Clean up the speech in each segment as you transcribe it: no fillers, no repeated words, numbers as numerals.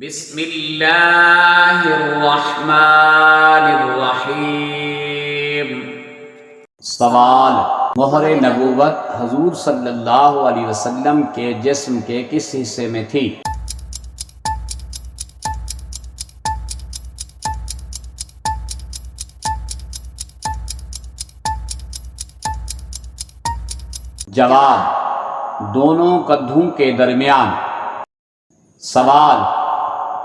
بسم اللہ الرحمن الرحیم۔ سوال: مہر نبوت حضور صلی اللہ علیہ وسلم کے جسم کے کس حصے میں تھی؟ جواب: دونوں کندھوں کے درمیان۔ سوال: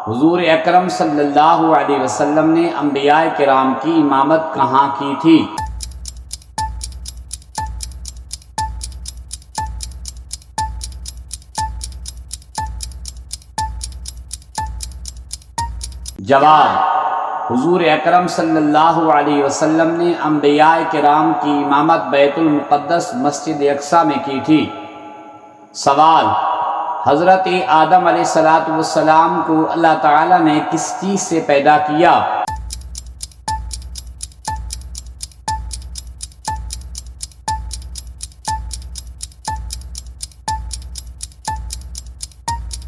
حضور اکرم صلی اللہ علیہ وسلم نے انبیاء کرام کی امامت کہاں کی تھی؟ جواب: حضور اکرم صلی اللہ علیہ وسلم نے انبیاء کرام کی امامت بیت المقدس مسجد اقصی میں کی تھی۔ سوال: حضرت آدم علیہ السلام کو اللہ تعالیٰ نے کس چیز سے پیدا کیا؟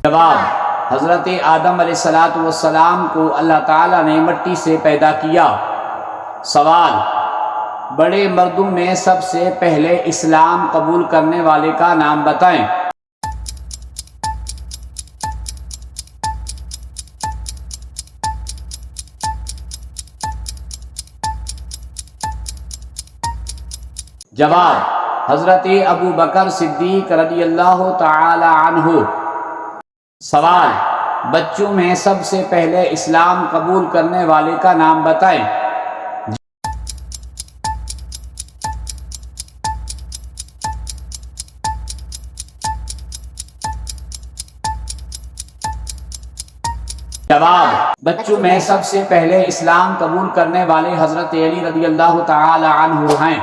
جواب: حضرت آدم علیہ السلام کو اللہ تعالیٰ نے مٹی سے پیدا کیا۔ سوال: بڑے مردوں میں سب سے پہلے اسلام قبول کرنے والے کا نام بتائیں۔ جواب: حضرت ابو بکر صدیق رضی اللہ تعالی عنہ۔ سوال: بچوں میں سب سے پہلے اسلام قبول کرنے والے کا نام بتائیں۔ جواب: بچوں میں سب سے پہلے اسلام قبول کرنے والے حضرت علی رضی اللہ تعالی عنہ ہیں۔